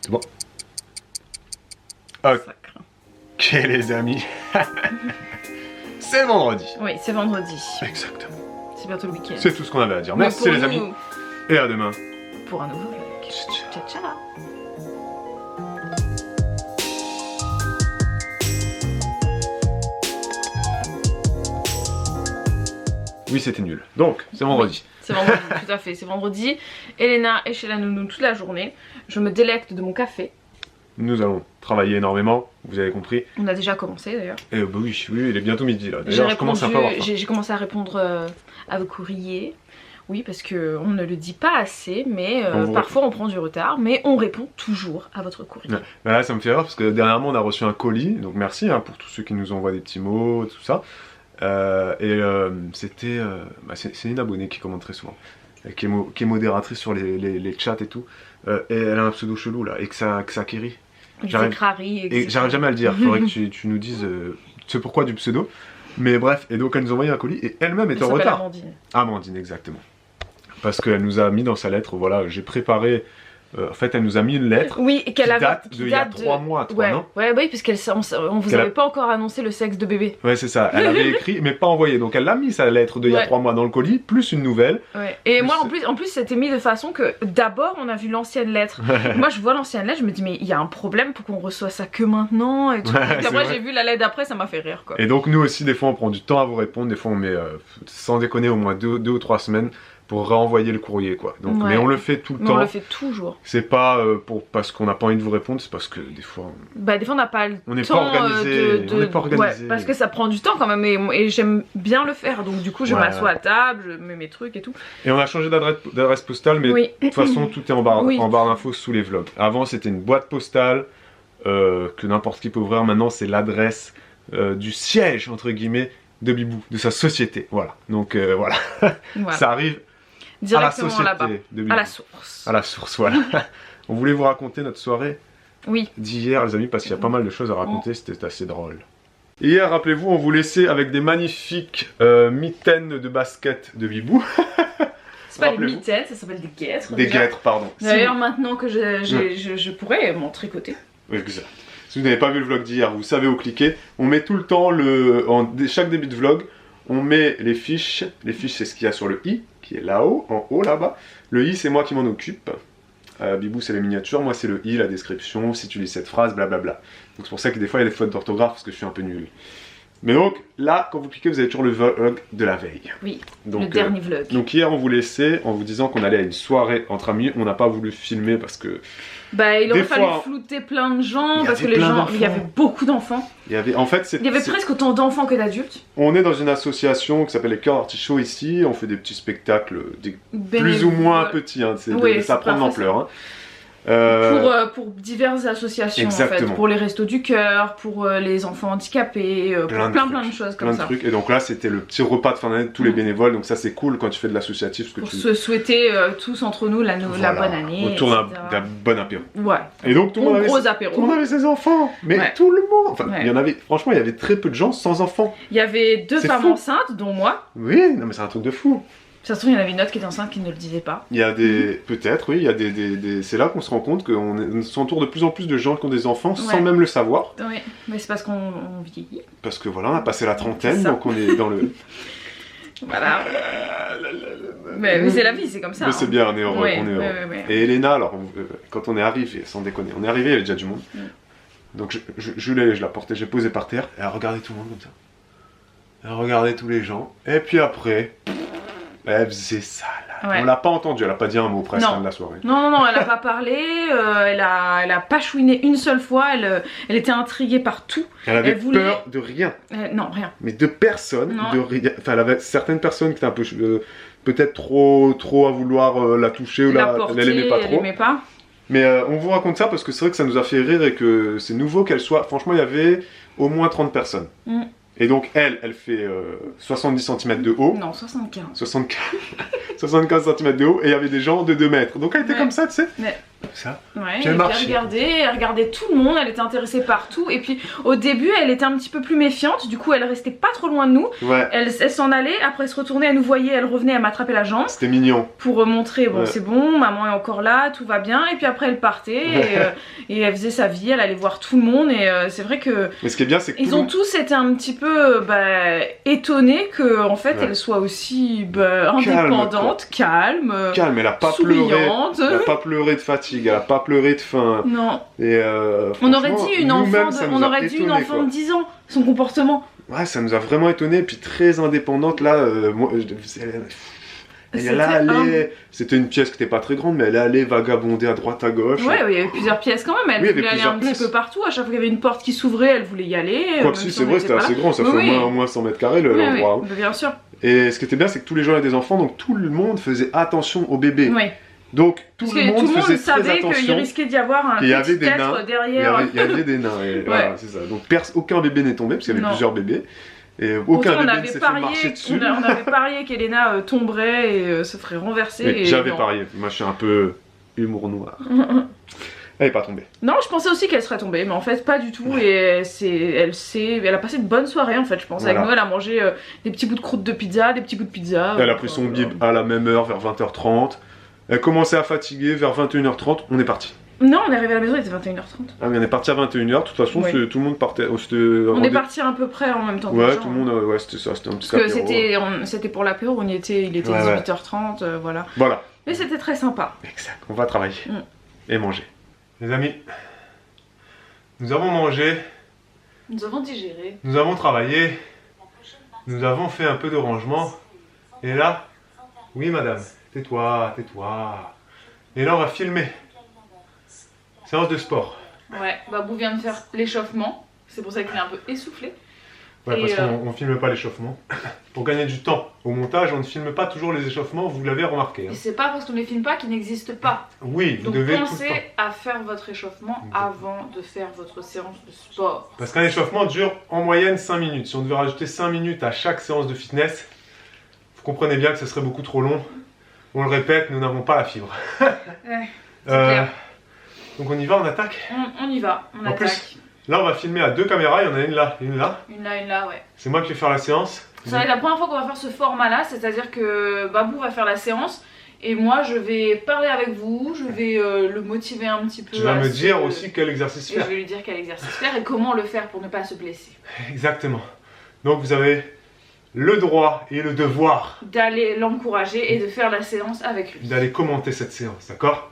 C'est bon. Ok, Ça craint. les amis. C'est vendredi. Oui, c'est vendredi. Exactement. C'est bientôt le week-end. C'est tout ce qu'on avait à dire. Mais Merci pour les nous, amis. Et à demain. Pour un nouveau vlog. Ciao. Ciao, ciao. Oui, c'était nul. Donc, c'est vendredi. C'est vendredi, tout à fait, c'est vendredi. Elena est chez la nounou toute la journée. Je me délecte de mon café. Nous allons travailler énormément, vous avez compris. On a déjà commencé d'ailleurs. Et bah oui, il est bientôt midi là. D'ailleurs, je commence à pas avoir faim. J'ai commencé à répondre à vos courriers. Oui, parce qu'on ne le dit pas assez, mais parfois on prend du retard, mais on répond toujours à votre courrier. Ouais. Bah là, ça me fait rire parce que dernièrement on a reçu un colis, donc merci pour tous ceux qui nous envoient des petits mots, tout ça. C'était c'est une abonnée qui commente très souvent, qui est modératrice sur les chats et tout, et elle a un pseudo chelou là, et que ça acquérit. J'arrive jamais à le dire, faudrait que tu nous dises c'est pourquoi du pseudo, mais bref, et donc elle nous a envoyé un colis et elle-même est en retard. Amandine. Amandine, exactement. Parce qu'elle nous a mis dans sa lettre, voilà, j'ai préparé. En fait, elle nous a mis une lettre qui date d'il y a 3 mois, non? Oui, parce qu'on vous avait pas encore annoncé le sexe de bébé. Ouais, c'est ça. Elle avait écrit, mais pas envoyé. Donc elle a mis sa lettre d'il y a 3 mois dans le colis, plus une nouvelle. Ouais. Et moi, en plus, c'était mis de façon que d'abord, on a vu l'ancienne lettre. Moi, je vois l'ancienne lettre, je me dis, mais il y a un problème pour qu'on reçoive ça que maintenant. Et tout. Puis après, j'ai vu la lettre d'après, ça m'a fait rire, quoi. Et donc, nous aussi, des fois, on prend du temps à vous répondre. Des fois, on met, sans déconner, au moins 2 ou 3 semaines pour renvoyer le courrier, quoi. Donc, mais on le fait tout le temps. On le fait toujours. C'est pas parce qu'on n'a pas envie de vous répondre, c'est parce que des fois on n'a pas le temps. On n'est pas organisé. On n'est pas organisé. Ouais, parce que ça prend du temps quand même, et j'aime bien le faire. Donc du coup, je m'assois à table, je mets mes trucs et tout. Et on a changé d'adresse postale, mais de toute façon, tout est en barre d'infos sous les vlogs. Avant, c'était une boîte postale que n'importe qui peut ouvrir. Maintenant, c'est l'adresse du siège, entre guillemets, de Bibou, de sa société. Voilà. Donc voilà. Ça arrive directement là-bas, à la source. À la source, voilà. On voulait vous raconter notre soirée d'hier, les amis, parce qu'il y a pas mal de choses à raconter, c'était assez drôle. Hier, rappelez-vous, on vous laissait avec des magnifiques mitaines de basket de Bibou. C'est pas des mitaines, ça s'appelle des guêtres. Des guêtres, pardon. D'ailleurs, maintenant que je pourrais m'en tricoter. Oui, exact. Si vous n'avez pas vu le vlog d'hier, vous savez où cliquer. On met tout le temps, chaque début de vlog, on met les fiches. Les fiches, c'est ce qu'il y a sur le i, qui est là-haut, en haut là-bas. Le i, c'est moi qui m'en occupe. Bibou, c'est les miniatures. Moi, c'est le i, la description, si tu lis cette phrase, blablabla. Donc c'est pour ça que des fois, il y a des fautes d'orthographe, parce que je suis un peu nul. Mais donc, là, quand vous cliquez, vous avez toujours le vlog de la veille. Oui, donc, le dernier vlog. Donc hier, on vous laissait en vous disant qu'on allait à une soirée entre amis. On n'a pas voulu filmer parce que... il aurait fallu flouter plein de gens, parce que il y avait beaucoup d'enfants. Il y avait presque autant d'enfants que d'adultes. On est dans une association qui s'appelle les Cœurs d'Artichaut ici. On fait des petits spectacles, plus ou moins petits. Hein, ça prend de l'ampleur. Pour diverses associations, en fait, pour les restos du cœur, pour les enfants handicapés, plein de choses comme ça. Et donc là, c'était le petit repas de fin d'année de tous les bénévoles, donc ça c'est cool quand tu fais de l'associatif. Pour se souhaiter tous entre nous la bonne année. Autour d'un bon apéro. Ouais. Et donc tout le monde avait ses enfants, mais tout le monde. Enfin, il y en avait, franchement, il y avait très peu de gens sans enfants. Il y avait 2 femmes enceintes, dont moi. Oui, non mais c'est un truc de fou. Ça se trouve, il y en avait une autre qui était enceinte qui ne le disait pas. Il y a peut-être, oui, il y a c'est là qu'on se rend compte qu'on s'entoure de plus en plus de gens qui ont des enfants sans même le savoir. Oui, mais c'est parce qu'on vieillit. Parce que voilà, on a passé la trentaine, donc on est dans le... Voilà. Mais c'est la vie, c'est comme ça. Mais c'est bien, on est heureux. Et Elena, alors, quand on est arrivé, sans déconner, on est arrivé, il y avait déjà du monde. Donc je la portais, j'ai posé par terre, et elle regardait tout le monde comme ça. Elle regardait tous les gens, et puis après... Elle faisait ça là. On l'a pas entendu, elle a pas dit un mot presque de la soirée. Non, elle a pas parlé, elle a pas chouiné une seule fois, elle était intriguée par tout. Elle avait peur de rien. Non, rien. Mais de personne, de rien. Enfin, elle avait certaines personnes qui étaient un peu peut-être trop à vouloir la toucher ou elle aimait pas trop. Mais on vous raconte ça parce que c'est vrai que ça nous a fait rire et que c'est nouveau qu'elle soit. Franchement, il y avait au moins 30 personnes. Et donc elle fait 70 cm de haut. Non, 75. 75 cm de haut et il y avait des gens de 2 mètres. Donc elle était comme ça, tu sais. ça. Ouais, Puis et elle puis marchait. elle regardait tout le monde, elle était intéressée par tout. Et puis au début, elle était un petit peu plus méfiante, du coup, elle restait pas trop loin de nous. Ouais, Elle s'en allait, après elle se retournait, elle nous voyait, elle revenait, elle m'attrapait la jambe c'était mignon. pour montrer, bon, Ouais. c'est bon, maman est encore là, tout va bien. Et puis après, elle partait et elle faisait sa vie, elle allait voir tout le monde. Et c'est vrai que Mais ce qui est bien, c'est que ils ont tous été un petit peu étonnés que en fait, Ouais. elle soit aussi indépendante, calme, calme, elle a pas pleuré. souriante. Elle a pas pleuré de fatigue, elle a pas pleuré de faim. Non. Et On aurait franchement, dit une enfant nous-mêmes, de, ça nous on a aurait dit une étonnés, enfant quoi. de 10 ans, son comportement. Ouais, ça nous a vraiment étonnés, puis très indépendante là. Moi, elle allait. C'était une pièce qui était pas très grande, mais elle allait vagabonder à droite à gauche. Ouais, il y avait plusieurs pièces quand même. Elle Oui, il y avait voulait aller plusieurs un petit pièces. peu partout. À chaque fois qu'il y avait une porte qui s'ouvrait, elle voulait y aller. Quoi même que si, si c'est on vrai, était c'était pas assez là. grand, ça Oui, fait oui. au moins 100 mètres carrés Oui, l'endroit. oui, bien sûr. Et ce qui était bien, c'est que tous les gens avaient des enfants, donc tout le monde faisait attention au bébé. Oui. Donc tout Parce le que monde tout le monde faisait très savait qu'il attention. risquait d'y avoir un qu'il y avait petit des être nains. derrière. Il y avait des nains, et voilà, c'est ça. Donc aucun bébé n'est tombé, parce qu'il y avait Non. plusieurs bébés. Et Pourtant, aucun on bébé ne avait s'est fait parié, marcher dessus. on avait parié qu'Elena tomberait et se ferait renverser. Mais et j'avais non. parié, moi je suis un peu humour noir. Elle est pas tombée. Non, je pensais aussi qu'elle serait tombée, mais en fait pas du tout. Et elle a passé une bonne soirée en fait, je pense. Voilà. Avec nous, elle a mangé des petits bouts de croûte de pizza, des petits bouts de pizza. Elle a pris son bib à la même heure, vers 20h30. Elle commençait à fatiguer, vers 21h30, on est parti. Non, on est arrivé à la maison, il était 21h30. Ah oui, on est parti à 21h, de toute façon, Ouais. tout le monde partait. On est parti à peu près en même temps. que les Ouais, gens, tout le monde, ouais, c'était ça, c'était un petit Parce que apéro. c'était pour l'apéro, il était Ouais, 18h30, voilà. Voilà. Mais c'était très sympa. Exact, on va travailler Mm. et manger. Les amis, nous avons mangé, Nous avons digéré. nous avons travaillé, nous avons fait un peu de rangement. Et là, oui madame, tais-toi, tais-toi. Et là on va filmer. Séance de sport. Ouais, Babou vient de faire l'échauffement, c'est pour ça qu'il est un peu essoufflé. Ouais, Et, parce qu'on ne filme pas l'échauffement. Pour gagner du temps au montage, on ne filme pas toujours les échauffements, vous l'avez remarqué. hein. Et c'est pas parce qu'on ne les filme pas qu'ils n'existent pas. Oui, vous Donc devez tout le temps. pensez à faire votre échauffement avant de faire votre séance de sport. Parce qu'un échauffement dure en moyenne 5 minutes. Si on devait rajouter 5 minutes à chaque séance de fitness, vous comprenez bien que ce serait beaucoup trop long. On le répète, nous n'avons pas la fibre. Ouais, clair. Donc on y va, on attaque. On y va, on En attaque. plus, là on va filmer à 2 caméras, il y en a une là, une là. Une là, ouais. C'est moi qui vais faire la séance. Ça va être la première fois qu'on va faire ce format-là, c'est-à-dire que Babou va faire la séance et moi je vais parler avec vous, je vais le motiver un petit peu. Tu vas à me se- dire aussi quel exercice Et je faire. vais lui dire quel exercice faire et comment le faire pour ne pas se blesser. Exactement. Donc vous avez le droit et le devoir D'aller l'encourager et de faire la séance avec lui. d'aller commenter cette séance, d'accord?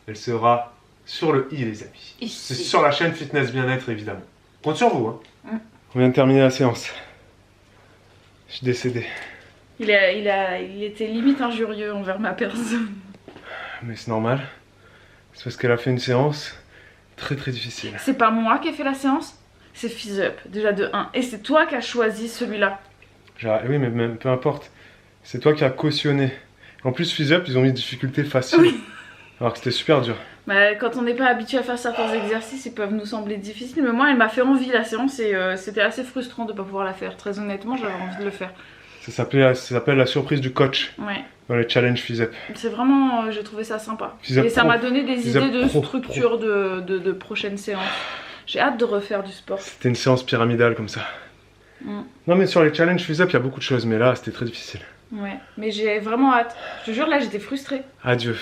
Elle sera sur le i les amis. C'est Ici. sur la chaîne Fitness Bien-être évidemment. Compte sur vous. Hein. Mm. On vient de terminer la séance. Je suis décédé. Il était limite injurieux envers ma personne. Mais c'est normal. C'est parce qu'elle a fait une séance très très difficile. C'est pas moi qui ai fait la séance, c'est Fizz Up, déjà de 1. Et c'est toi qui as choisi celui-là. Oui, mais même peu importe. C'est toi qui as cautionné. En plus, Fizz Up, ils ont mis difficulté facile. Oui. Alors que c'était super dur. Bah, quand on n'est pas habitué à faire certains exercices, ils peuvent nous sembler difficiles. Mais moi, elle m'a fait envie la séance et c'était assez frustrant de ne pas pouvoir la faire. Très honnêtement, j'avais envie de le faire. Ça s'appelle la surprise du coach Ouais. dans les challenges Fizz Up. C'est vraiment, j'ai trouvé ça sympa. Fizz Up Et ça Pro. m'a donné des Fizz Up idées de Pro. structure de prochaines séances. J'ai hâte de refaire du sport. C'était une séance pyramidale comme ça. Mm. Non, mais sur les challenges Fizz Up, il y a beaucoup de choses, mais là, c'était très difficile. Ouais, mais j'ai vraiment hâte. Je te jure, là, j'étais frustrée. Adieu.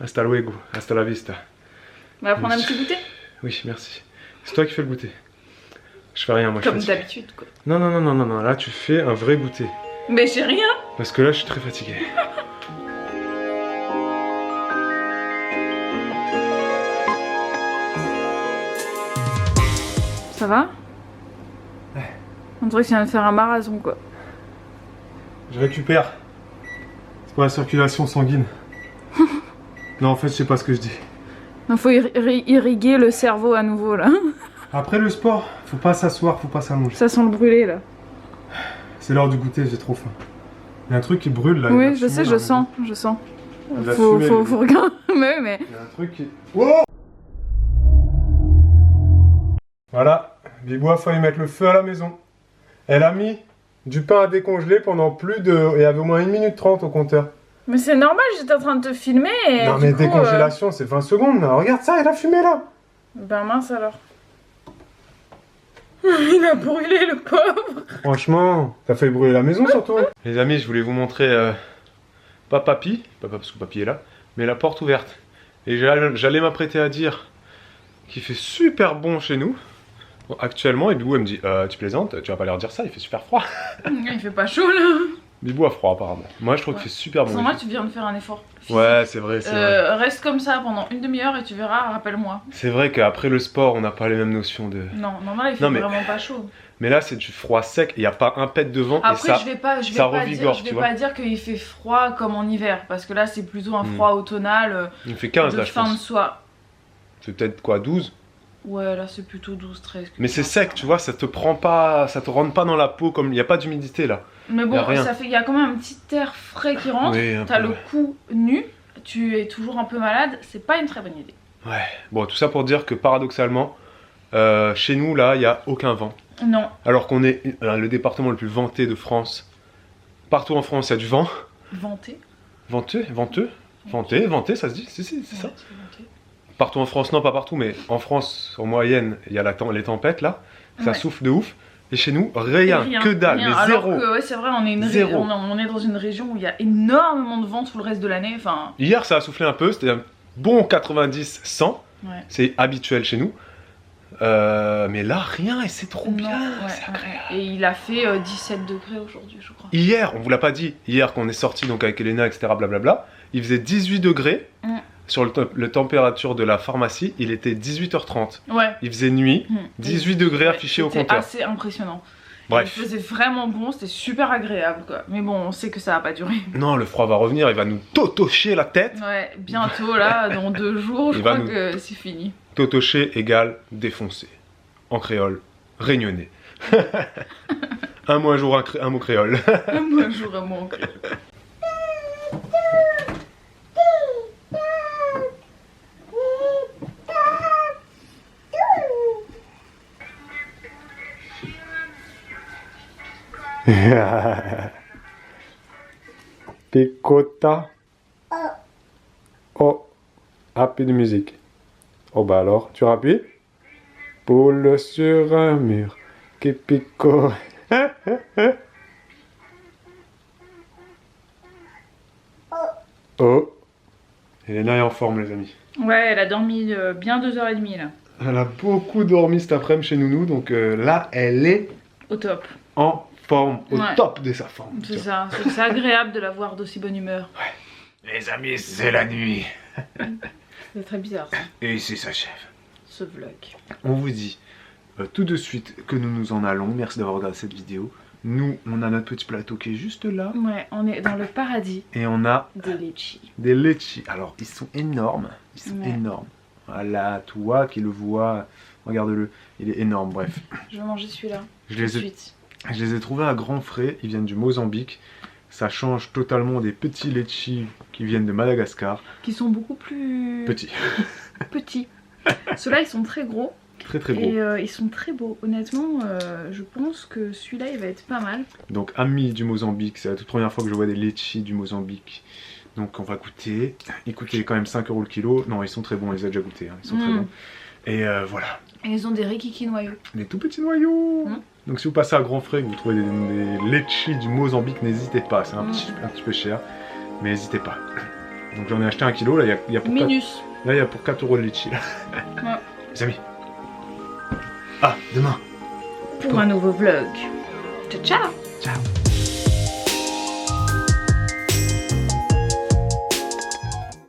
Hasta luego. Hasta la vista. On va prendre un petit goûter. Oui, merci. C'est toi qui fais le goûter. Je fais rien, moi. Comme je suis fatigué. d'habitude, quoi. Non. Là, tu fais un vrai goûter. Mais j'ai rien. Parce que là, je suis très fatigué. Ça va? Ouais. On dirait que tu viens de faire un marathon, quoi. Je récupère. C'est pour la circulation sanguine. Non, en fait, je sais pas ce que je dis. Il faut irriguer le cerveau à nouveau, là. Après le sport, faut pas s'asseoir, faut pas s'allonger. Ça sent le brûler, là. C'est l'heure du goûter, j'ai trop faim. Il y a un truc qui brûle là. il y a Oui, de je la sais, fumée je dans sens, je sens. Il y a de la Faut fumée, lui. regarder, mais... Il y a un truc qui... Wow. Voilà, Bibou a failli mettre le feu à la maison. Elle a mis du pain à décongeler pendant plus de... Il y avait au moins 1 minute 30 au compteur. Mais c'est normal, j'étais en train de te filmer et Non du mais coup, décongélation, c'est 20 secondes. Là. Regarde ça, il a fumé là. Ben mince alors. Il a brûlé le pauvre. Franchement, t'as fait brûler la maison surtout. Les amis, je voulais vous montrer pas papy, pas parce que papy est là, mais la porte ouverte. Et j'allais m'apprêter à dire qu'il fait super bon chez nous. Bon, actuellement, et Bibou elle me dit tu plaisantes, tu vas pas leur dire ça, il fait super froid. Il fait pas chaud là. Bibou a froid apparemment. Moi je trouve qu'il fait super bon. Sans moi tu viens de faire un effort physique. Ouais c'est vrai, c'est vrai. Reste comme ça pendant une demi-heure et tu verras, rappelle-moi. C'est vrai qu'après le sport on n'a pas les mêmes notions de... Non, normal il fait vraiment pas chaud. Mais là c'est du froid sec, il n'y a pas un pet de vent. Après et ça, je vais pas dire qu'il fait froid comme en hiver, parce que là c'est plutôt un froid automnal. Il fait 15 de là je fin de pense. soie. C'est peut-être quoi, 12? Ouais là c'est plutôt 12-13. Mais c'est sec, tu vois, ça te prend pas, ça te rentre pas dans la peau, comme il n'y a pas d'humidité là. Mais bon, il y a quand même un petit air frais qui rentre, oui, t'as le cou nu, tu es toujours un peu malade, c'est pas une très bonne idée. Ouais, bon tout ça pour dire que paradoxalement, chez nous là, il n'y a aucun vent. Non. Alors qu'on est le département le plus venté de France. Partout en France, il y a du vent. Venté. Venté, venté, ça se dit, si, c'est ça. Partout en France, non pas partout, mais en France, en moyenne, il y a les tempêtes là, ça souffle de ouf. Et chez nous, rien, que dalle, mais zéro. Alors que, ouais, c'est vrai, on est dans une région où il y a énormément de vent tout le reste de l'année. Enfin... Hier, ça a soufflé un peu, c'était un bon 90-100, c'est habituel chez nous. Mais là, rien, et c'est trop bien, c'est agréable. Et il a fait 17 degrés aujourd'hui, je crois. Hier, on vous l'a pas dit, hier quand on est sorti donc avec Elena, etc., blablabla, il faisait 18 degrés. Sur le température de la pharmacie, il était 18h30. Ouais. Il faisait nuit, 18 degrés affichés au compteur. C'était assez impressionnant. Bref. Il faisait vraiment bon, c'était super agréable quoi. Mais bon, on sait que ça va pas durer. Non, le froid va revenir, il va nous totocher la tête. Ouais, bientôt là, dans 2 jours, je crois que c'est fini. Totocher égale défoncer. En créole, réunionnais. Un mot un jour, un mot créole. Un mot un jour, un mot en créole. Picota. Oh. Appuie de musique. Oh bah alors, tu rappuies. Poule sur un mur qui picote. Oh. Elena est en forme les amis. Ouais, elle a dormi bien 2h30 là. Elle a beaucoup dormi cet après-midi chez Nounou, donc là elle est... Au top. En forme, au top de sa forme. C'est ça, c'est agréable de la voir d'aussi bonne humeur. Ouais. Les amis, c'est la nuit. C'est très bizarre ça. Et ici s'achève ce vlog. On vous dit tout de suite que nous nous en allons. Merci d'avoir regardé cette vidéo. Nous, on a notre petit plateau qui est juste là. Ouais, on est dans le paradis. Et on a des litchis. Des litchis. Alors, ils sont énormes. Ils sont énormes. Voilà, toi qui le vois, regarde-le. Il est énorme, bref. Je vais manger celui-là. Je les ai trouvés à grands frais. Ils viennent du Mozambique. Ça change totalement des petits litchis qui viennent de Madagascar. Qui sont beaucoup plus... petits. Petits. Ceux-là, ils sont très gros. Très gros. Et ils sont très beaux. Honnêtement, je pense que celui-là, il va être pas mal. Donc, amis du Mozambique, c'est la toute première fois que je vois des litchis du Mozambique. Donc, on va goûter. Ils coûtaient quand même 5 € le kilo. Non, ils sont très bons, on les a déjà goûtés. Hein. Ils sont très bons. Et voilà. Et ils ont des rikiki noyaux. Des tout petits noyaux. Donc, si vous passez à grands frais et que vous trouvez des litchis du Mozambique, n'hésitez pas. C'est un petit peu cher. Mais n'hésitez pas. Donc, j'en ai acheté 1 kilo. Là, il y a pour Minus. Là, il y a pour 4 € le litchi. Les amis. Ah, demain. Pour un nouveau vlog. Ciao, ciao. Ciao.